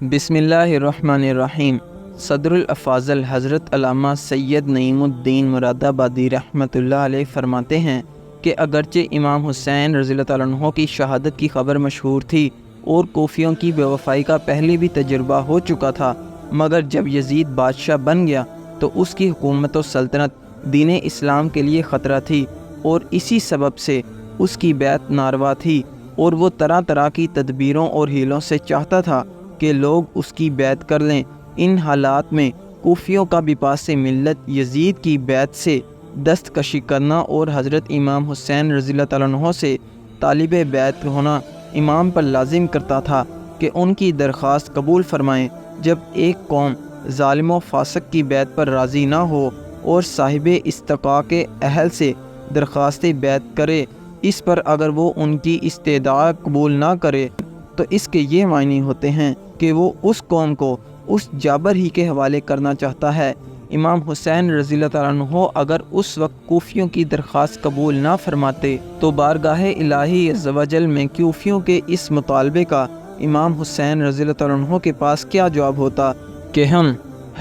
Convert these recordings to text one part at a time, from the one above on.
بسم اللہ الرحمن الرحیم۔ صدر الافاضل حضرت علامہ سید نعیم الدین مراد آبادی رحمۃ اللہ علیہ فرماتے ہیں کہ اگرچہ امام حسین رضی اللہ تعالیٰ عنہ کی شہادت کی خبر مشہور تھی اور کوفیوں کی بے وفائی کا پہلے بھی تجربہ ہو چکا تھا، مگر جب یزید بادشاہ بن گیا تو اس کی حکومت و سلطنت دین اسلام کے لیے خطرہ تھی، اور اسی سبب سے اس کی بیعت ناروا تھی، اور وہ طرح طرح کی تدبیروں اور ہیلوں سے چاہتا تھا کہ لوگ اس کی بیعت کر لیں۔ ان حالات میں کوفیوں کا بپاس ملت یزید کی بیعت سے دستکشی کرنا اور حضرت امام حسین رضی اللہ تعالیٰ عنہ سے طالب بیعت ہونا امام پر لازم کرتا تھا کہ ان کی درخواست قبول فرمائیں۔ جب ایک قوم ظالم و فاسق کی بیعت پر راضی نہ ہو اور صاحب استقاء کے اہل سے درخواست بیعت کرے، اس پر اگر وہ ان کی استدعا قبول نہ کرے تو اس کے یہ معنی ہوتے ہیں کہ وہ اس قوم کو اس جابر ہی کے حوالے کرنا چاہتا ہے۔ امام حسین رضی اللہ تعالیٰ عنہ اگر اس وقت کوفیوں کی درخواست قبول نہ فرماتے تو بارگاہ الہی عز و جل میں کوفیوں کے اس مطالبے کا امام حسین رضی اللہ تعالیٰ عنہ کے پاس کیا جواب ہوتا کہ ہم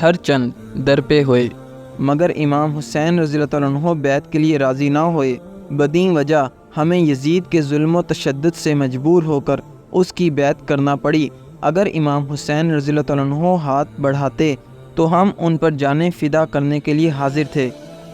ہر چند در پہ ہوئے، مگر امام حسین رضی اللہ تعالیٰ عنہ بیعت کے لیے راضی نہ ہوئے۔ بدین وجہ ہمیں یزید کے ظلم و تشدد سے مجبور ہو کر اس کی بیعت کرنا پڑی۔ اگر امام حسین رضی اللہ تعالیٰ عنہ ہاتھ بڑھاتے تو ہم ان پر جانیں فدا کرنے کے لیے حاضر تھے۔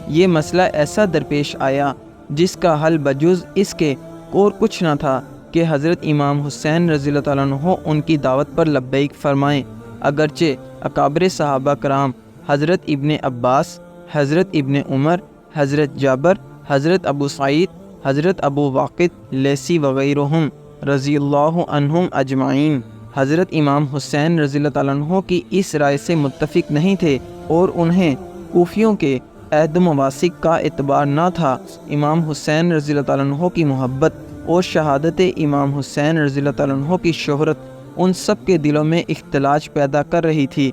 یہ مسئلہ ایسا درپیش آیا جس کا حل بجز اس کے اور کچھ نہ تھا کہ حضرت امام حسین رضی اللہ تعالیٰ عنہ ان کی دعوت پر لبیک فرمائیں۔ اگرچہ اکابر صحابہ کرام حضرت ابن عباس، حضرت ابن عمر، حضرت جابر، حضرت ابو سعید، حضرت ابو واقد لیثی وغیرہم رضی اللہ عنہم اجمعین حضرت امام حسین رضی اللہ تعالیٰ عنہ کی اس رائے سے متفق نہیں تھے اور انہیں کوفیوں کے عہد و مواثق کا اعتبار نہ تھا۔ امام حسین رضی اللہ تعالیٰ عنہ کی محبت اور شہادت امام حسین رضی اللہ تعالیٰ عنہ کی شہرت ان سب کے دلوں میں اختلاج پیدا کر رہی تھی،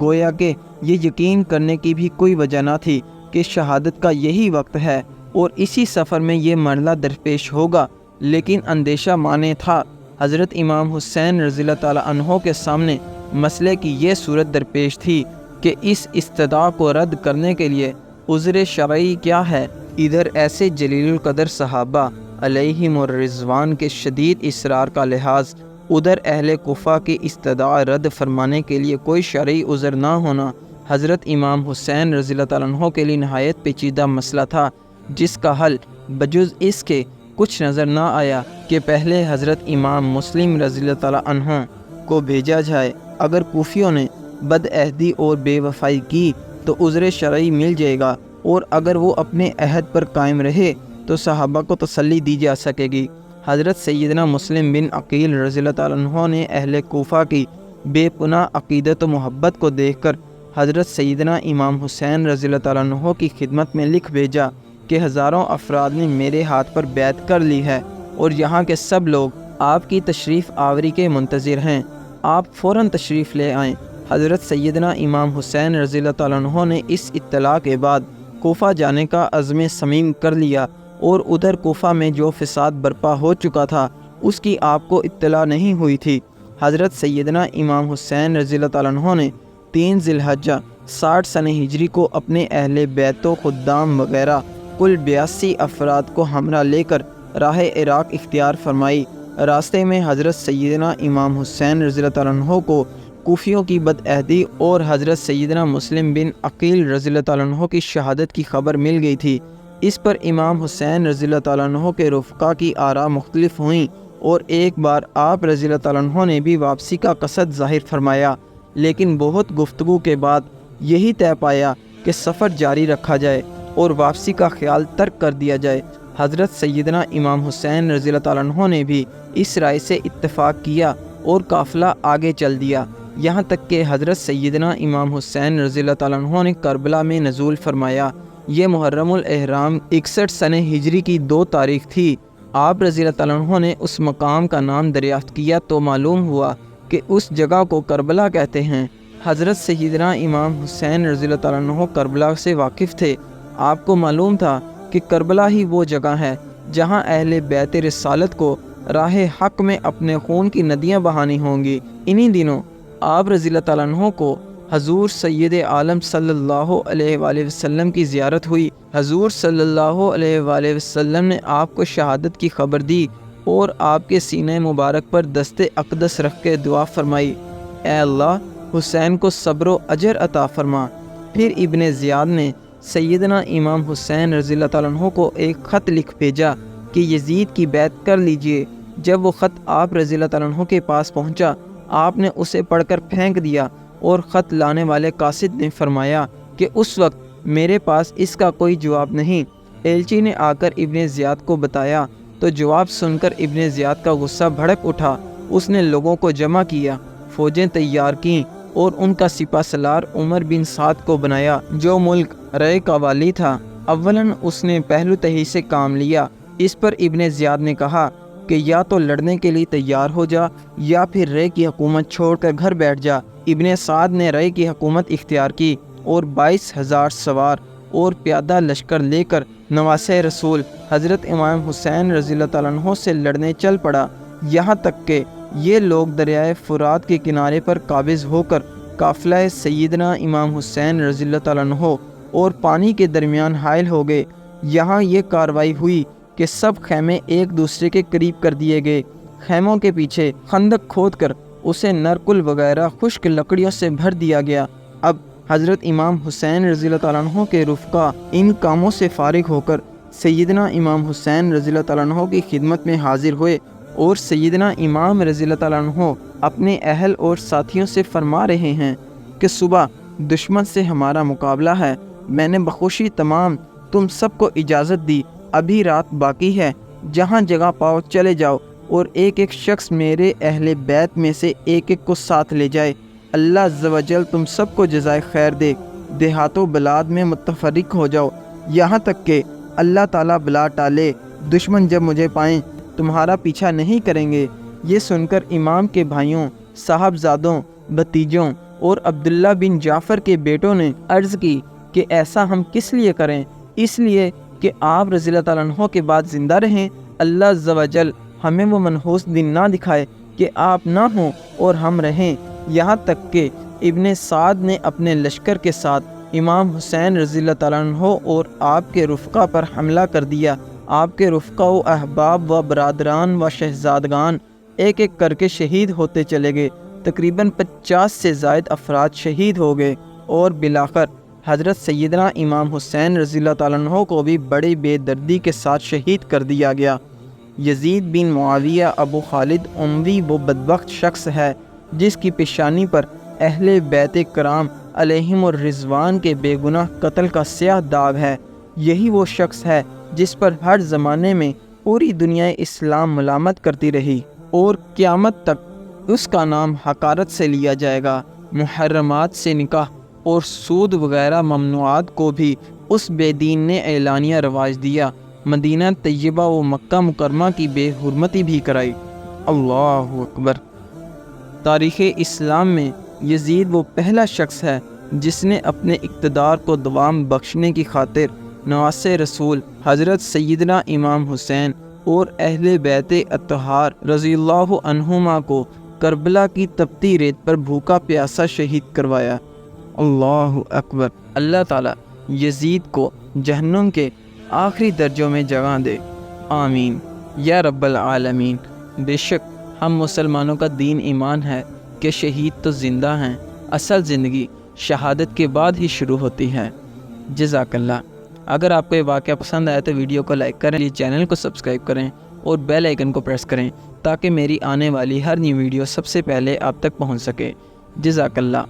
گویا کہ یہ یقین کرنے کی بھی کوئی وجہ نہ تھی کہ شہادت کا یہی وقت ہے اور اسی سفر میں یہ مرحلہ درپیش ہوگا، لیکن اندیشہ مانے تھا۔ حضرت امام حسین رضی اللہ تعالیٰ عنہ کے سامنے مسئلے کی یہ صورت درپیش تھی کہ اس استدعا کو رد کرنے کے لیے عذر شرعی کیا ہے۔ ادھر ایسے جلیل القدر صحابہ علیہم الرضوان کے شدید اصرار کا لحاظ، ادھر اہل کوفہ کی استدعا رد فرمانے کے لیے کوئی شرعی عذر نہ ہونا حضرت امام حسین رضی اللہ تعالیٰ عنہ کے لیے نہایت پیچیدہ مسئلہ تھا، جس کا حل بجز اس کے کچھ نظر نہ آیا کہ پہلے حضرت امام مسلم رضی اللہ تعالیٰ عنہ کو بھیجا جائے۔ اگر کوفیوں نے بدعہدی اور بے وفائی کی تو عذر شرعی مل جائے گا، اور اگر وہ اپنے عہد پر قائم رہے تو صحابہ کو تسلی دی جا سکے گی۔ حضرت سیدنا مسلم بن عقیل رضی اللہ تعالیٰ عنہ نے اہل کوفہ کی بے پناہ عقیدت و محبت کو دیکھ کر حضرت سیدنا امام حسین رضی اللہ تعالیٰ عنہ کی خدمت میں لکھ بھیجا کہ ہزاروں افراد نے میرے ہاتھ پر بیعت کر لی ہے اور یہاں کے سب لوگ آپ کی تشریف آوری کے منتظر ہیں، آپ فوراً تشریف لے آئیں۔ حضرت سیدنا امام حسین رضی اللہ تعالیٰ عنہ نے اس اطلاع کے بعد کوفہ جانے کا عزم صمیم کر لیا، اور ادھر کوفہ میں جو فساد برپا ہو چکا تھا اس کی آپ کو اطلاع نہیں ہوئی تھی۔ حضرت سیدنا امام حسین رضی اللہ تعالیٰ عنہ نے 3 ذی الحجہ 60 سنہ ہجری کو اپنے اہل بیت و خدام وغیرہ کل 82 افراد کو ہمراہ لے کر راہ عراق اختیار فرمائی۔ راستے میں حضرت سیدنا امام حسین رضی اللہ تعالیٰ عنہ کو کوفیوں کی بدعہدی اور حضرت سیدنا مسلم بن عقیل رضی اللہ تعالیٰ عنہ کی شہادت کی خبر مل گئی تھی۔ اس پر امام حسین رضی اللہ تعالیٰ عنہ کے رفقا کی آراء مختلف ہوئیں، اور ایک بار آپ رضی اللہ تعالیٰ عنہ نے بھی واپسی کا قصد ظاہر فرمایا، لیکن بہت گفتگو کے بعد یہی طے پایا کہ سفر جاری رکھا جائے اور واپسی کا خیال ترک کر دیا جائے۔ حضرت سیدنا امام حسین رضی اللہ تعالیٰ عنہ نے بھی اس رائے سے اتفاق کیا اور قافلہ آگے چل دیا، یہاں تک کہ حضرت سیدنا امام حسین رضی اللہ تعالیٰ عنہ نے کربلا میں نزول فرمایا۔ یہ محرم الاحرام 61 سنہ ہجری کی 2 تاریخ تھی۔ آپ رضی اللہ تعالیٰ عنہ نے اس مقام کا نام دریافت کیا تو معلوم ہوا کہ اس جگہ کو کربلا کہتے ہیں۔ حضرت سیدنا امام حسین رضی اللہ تعالیٰ عنہ کربلا سے واقف تھے۔ آپ کو معلوم تھا کہ کربلا ہی وہ جگہ ہے جہاں اہل بیت رسالت کو راہ حق میں اپنے خون کی ندیاں بہانی ہوں گی۔ انہی دنوں آپ رضی اللہ تعالیٰ عنہ کو حضور سید عالم صلی اللہ علیہ وآلہ وسلم کی زیارت ہوئی۔ حضور صلی اللہ علیہ وآلہ وسلم نے آپ کو شہادت کی خبر دی اور آپ کے سینہ مبارک پر دست اقدس رکھ کے دعا فرمائی، اے اللہ حسین کو صبر و اجر عطا فرما۔ پھر ابن زیاد نے سیدنا امام حسین رضی اللہ تعالیٰ عنہ کو ایک خط لکھ بھیجا کہ یزید کی بیعت کر لیجئے۔ جب وہ خط آپ رضی اللہ تعالیٰ عنہ کے پاس پہنچا، آپ نے اسے پڑھ کر پھینک دیا اور خط لانے والے قاصد نے فرمایا کہ اس وقت میرے پاس اس کا کوئی جواب نہیں۔ ایلچی نے آ کر ابن زیاد کو بتایا تو جواب سن کر ابن زیاد کا غصہ بھڑک اٹھا۔ اس نے لوگوں کو جمع کیا، فوجیں تیار کیں اور ان کا سپہ سالار عمر بن سعد کو بنایا جو ملک رے کا والی تھا۔ اولاً اس نے پہلو تہی سے کام لیا۔ اس پر ابن زیاد نے کہا کہ یا تو لڑنے کے لیے تیار ہو جا یا پھر رے کی حکومت چھوڑ کر گھر بیٹھ جا۔ ابن سعد نے رے کی حکومت اختیار کی اور 22,000 سوار اور پیادہ لشکر لے کر نواسہ رسول حضرت امام حسین رضی اللہ تعالیٰ عنہ سے لڑنے چل پڑا، یہاں تک کہ یہ لوگ دریائے فرات کے کنارے پر قابض ہو کر قافلہ سیدنا امام حسین رضی اللہ تعالیٰ عنہ اور پانی کے درمیان حائل ہو گئے۔ یہاں یہ کارروائی ہوئی کہ سب خیمے ایک دوسرے کے قریب کر دیے گئے۔ خیموں کے پیچھے خندق کھود کر اسے نرکل وغیرہ خشک لکڑیوں سے بھر دیا گیا۔ اب حضرت امام حسین رضی اللہ تعالیٰ عنہ کے رفقا ان کاموں سے فارغ ہو کر سیدنا امام حسین رضی اللہ تعالیٰ عنہ کی خدمت میں حاضر ہوئے اور سیدنا امام رضی اللہ تعالیٰ عنہ اپنے اہل اور ساتھیوں سے فرما رہے ہیں کہ صبح دشمن سے ہمارا مقابلہ ہے، میں نے بخوشی تمام تم سب کو اجازت دی، ابھی رات باقی ہے، جہاں جگہ پاؤ چلے جاؤ اور ایک ایک شخص میرے اہل بیت میں سے ایک ایک کو ساتھ لے جائے۔ اللہ عز و جل تم سب کو جزائے خیر دے، دیہات و بلاد میں متفرق ہو جاؤ یہاں تک کہ اللہ تعالیٰ بلا ٹالے، دشمن جب مجھے پائیں تمہارا پیچھا نہیں کریں گے۔ یہ سن کر امام کے بھائیوں، صاحبزادوں، بھتیجوں اور عبداللہ بن جعفر کے بیٹوں نے عرض کی کہ ایسا ہم کس لیے کریں؟ اس لیے کہ آپ رضی اللہ تعالیٰ عنہ کے بعد زندہ رہیں۔ اللہ عز و جل ہمیں وہ منحوس دن نہ دکھائے کہ آپ نہ ہوں اور ہم رہیں۔ یہاں تک کہ ابن سعد نے اپنے لشکر کے ساتھ امام حسین رضی اللہ تعالیٰ عنہ اور آپ کے رفقا پر حملہ کر دیا۔ آپ کے رفقا و احباب و برادران و شہزادگان ایک ایک کر کے شہید ہوتے چلے گئے۔ تقریباً 50 سے زائد افراد شہید ہو گئے اور بالآخر حضرت سیدنا امام حسین رضی اللہ تعالیٰ عنہ کو بھی بڑی بے دردی کے ساتھ شہید کر دیا گیا۔ یزید بن معاویہ ابو خالد اموی وہ بدبخت شخص ہے جس کی پیشانی پر اہل بیت کرام علیہم الرضوان کے بے گناہ قتل کا سیاہ داغ ہے۔ یہی وہ شخص ہے جس پر ہر زمانے میں پوری دنیا اسلام ملامت کرتی رہی اور قیامت تک اس کا نام حقارت سے لیا جائے گا۔ محرمات سے نکاح اور سود وغیرہ ممنوعات کو بھی اس بے دین نے اعلانیہ رواج دیا۔ مدینہ طیبہ و مکہ مکرمہ کی بے حرمتی بھی کرائی۔ اللہ اکبر۔ تاریخ اسلام میں یزید وہ پہلا شخص ہے جس نے اپنے اقتدار کو دوام بخشنے کی خاطر نواسہ رسول حضرت سیدنا امام حسین اور اہل بیت اطہار رضی اللہ عنہما کو کربلا کی تپتی ریت پر بھوکا پیاسا شہید کروایا۔ اللہ اکبر۔ اللہ تعالیٰ یزید کو جہنم کے آخری درجوں میں جگہ دے، آمین یا رب العالمین۔ بے شک ہم مسلمانوں کا دین ایمان ہے کہ شہید تو زندہ ہیں، اصل زندگی شہادت کے بعد ہی شروع ہوتی ہے۔ جزاک اللہ۔ اگر آپ کو یہ واقعہ پسند آیا تو ویڈیو کو لائک کریں، چینل کو سبسکرائب کریں اور بیل آئیکن کو پریس کریں تاکہ میری آنے والی ہر نئی ویڈیو سب سے پہلے آپ تک پہنچ سکے۔ جزاک اللہ۔